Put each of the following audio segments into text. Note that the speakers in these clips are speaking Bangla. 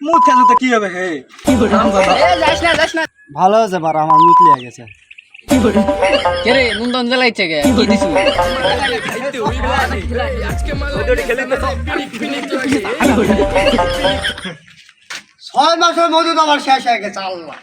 মুখ খেলে তো কি হবে হে ভালো হয়েছে বার আমার মুতলি হয়ে গেছে। কে রে নুন দন জ্বালাইছে কে কি দিছু? 6 মাসের মধ্যে তো আমার শেষ হয়ে গেছে আল্লাহ।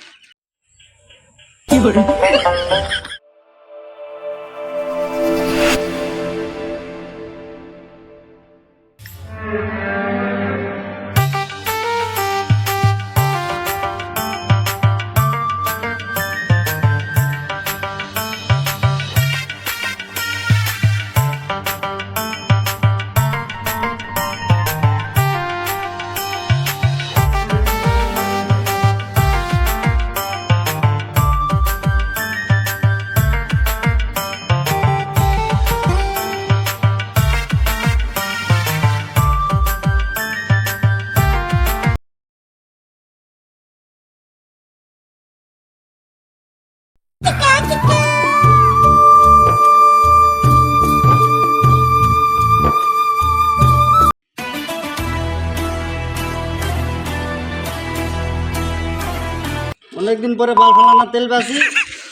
অনেকদিন পরে বাল ফালানা তেল বাসি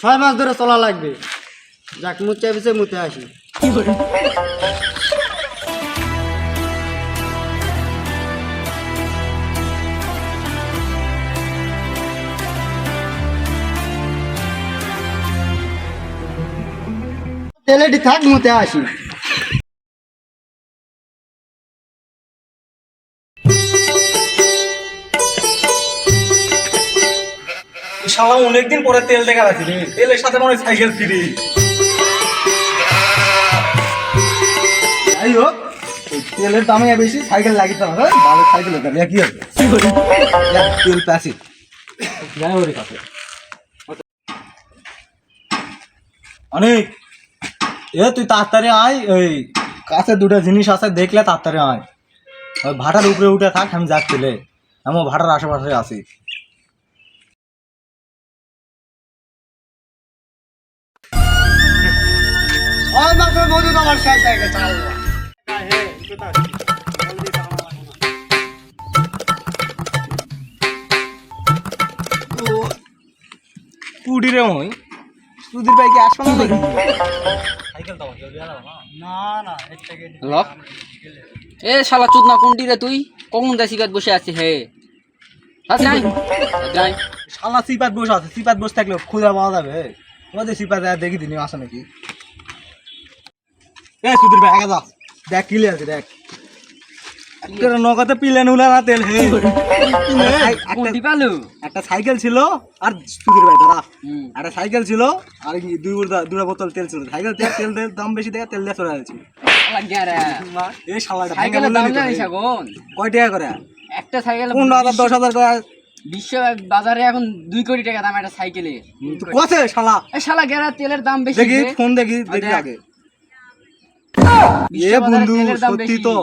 6 মাস ধরে চলা লাগবে। যাক মুচে পিছে মুতে আসি। তেলেটি থাক মুতে আসি। শালা অনেকদিন পরে তেল দেখা যাচ্ছে রে, তেলের সাথে মনে হয় সাইকেল ফ্রি। যাই হোক এই তেলের দামে বেশি, সাইকেল লাগিতে হবে, ভালো সাইকেল হতে হবে, কি হবে তেল প্যাসি যাই ওর কাছে অনেক। তুই তাড়াতাড়ি আয়, ওই কাছে দুটো জিনিস আছে দেখলে তাড়াতাড়ি আয়। ওই ভাটার উপরে উঠে থাক, আমি যাচ্ছিলে আমি ভাটার আশেপাশে আছি। মাসের মধ্যে তো আমার শেষ হয়ে গেছে আল্লাহ। পুডি রে ওই সুধীর ভাই কি আসবে না নাকি? সাইকেল দাও না না এক সেকেন্ড। হ্যালো এ শালা চুদনা কোনটি রে তুই? কখন দেশি গাছ বসে আছিস হে? হাত নাই নাই শালা সিপাত বসে আছে, সিপাত বসে থাকলে খুঁজে পাওয়া যাবে? তোমাদের সিপাত দেখি দিনি আসে নাকি? এ সুধীর ভাই আগে যা, দেখ কিলে আছে দেখ। নগদে পিলে নুলা না তেল হে। কোনটি পালু? একটা সাইকেল ছিল, আর সুধীর ভাই দাঁড়া, একটা সাইকেল ছিল আর দুটা বোতল তেল ছিল। সাইকেল তেল দাম বেশি দেখে তেল দিয়ে চলে যাচ্ছি। এই শালাটা সাইকেলের দাম জানিস এখন কয় টাকা করে? একটা সাইকেল 15,000 10,000 করে বিশ্ব বাজারে এখন 2 কোটি টাকা দাম একটা সাইকেলে। কত শালা? এ শালা গেরা তেলের দাম বেশি দেখি রে। ফোন দেখি দেখি আগে। বিশ্ব এ বাজারে বন্ধু তেলের দাম সত্যি বেশি। তো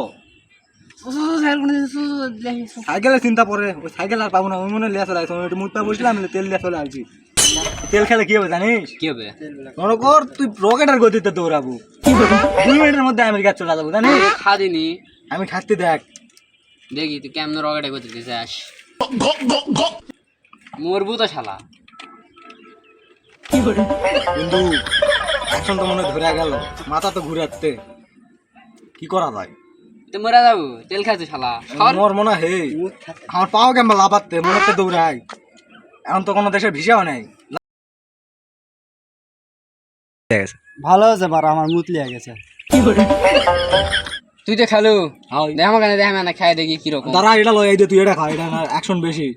সাইকেলের চিন্তা পরে, ওই সাইকেল আর পাবো না, ওই মনে লিয়া চলে আসছে। একটু মুখ পা বসলাম, তেল লিয়া চলে আসছি। তেল খেলে কি হবে জানিস? কি হবে? মনে কর তুই রকেটের গতিতে দৌড়াবো, 2 মিনিটের মধ্যে আমেরিকা চলে যাবো জানিস। খাদিনি আমি খাচ্ছি দেখ। দেখি তুই কেমন রকেটে করতে চাস। মরবু তো শালা। কিন্তু এখন তো মনে ধরে গেল, মাথা তো ঘুরাচ্ছে, কি করা যায়? তুই মরা যাবো, তেল খাইছে শালা। মোর মনে হে আমার পাও কেমন লাভাতে মনে হচ্ছে দৌড়াই। এখন তো কোনো দেশের ভিসাও নেই। ভালো হয়েছে বার আমার মুতলি হয়ে গেছে। তুই তো খেলো হাই। দেখ আমার কাছে, দেখ না খাই দেখি কিরকম। দাঁড়া এটা লয়, এই যে তুই এটা খা, এটা না অ্যাকশন বেশি।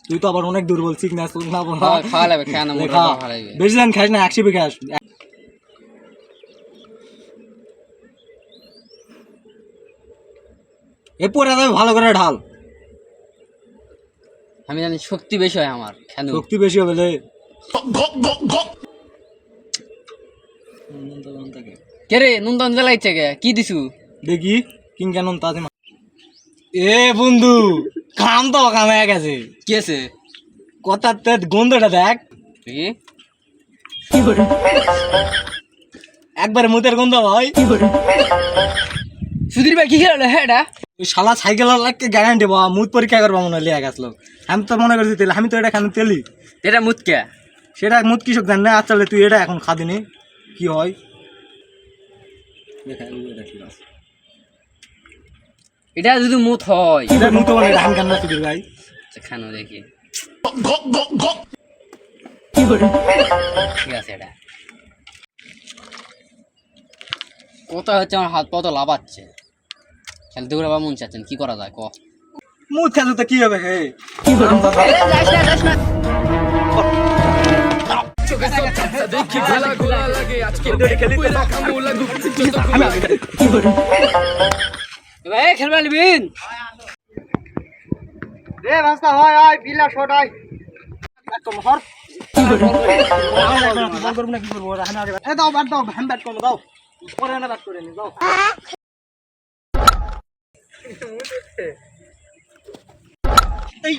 তুই তো আবার অনেক দুর্বল, সিকনেস না বল খাওয়া খাওয়া লাগবে, খাওয়া না মোটা খাওয়া লাগবে। বেশি দিন খাস না, 100 খাস। এ পরে যাবে ভালো করে ঢাল, আমি জানি শক্তি বেশি হয় আমার কেন। শক্তি বেশি হবে লে। কে রে নুন দন জ্বালাইছে কে কি দিছু? দেখি কিং কেন তাতে এ বন্ধু কাম তো কাম হয়ে গেছে। কি আছে? কথার গন্ধটা দেখ, কি একবারে মুতের গন্ধ হয়। সুধীর ভাই কি খেলো হ্যাঁ এটা? ওই শালা সাইকেল লাগকে গ্যারান্টি বা মুদ পরীক্ষা করবো মনে হয় লিয়া গেছিল। আমি তো মনে করছি তেল, আমি তো এটা খানি তেলি এটা মুতকে সেটা মুদ কৃষক জান না। আচ্ছা তুই এটা এখন খাদিনি কি হয় দেখা এটা ঠিক আছে। এটা যদি মুত হয় এটা মুদ তো বলে ধান কান্না সুধীর ভাই। খানো দেখি ঠিক আছে। এটা কোথায় হচ্ছে আমার হাত পা তো লাভাচ্ছে, খেলে দৌড়ে বা মন চাচ্ছেন, কি করা যায় ক? মুদ খেতে তো কি হবে হে? খেলবে নিবিন রে ভাস্তা হয় আয় বিলা শট আয় দাও ব্যাট দাও, হ্যাম ব্যাট করবো দাও, পরে না ব্যাট করে নি দাও। এই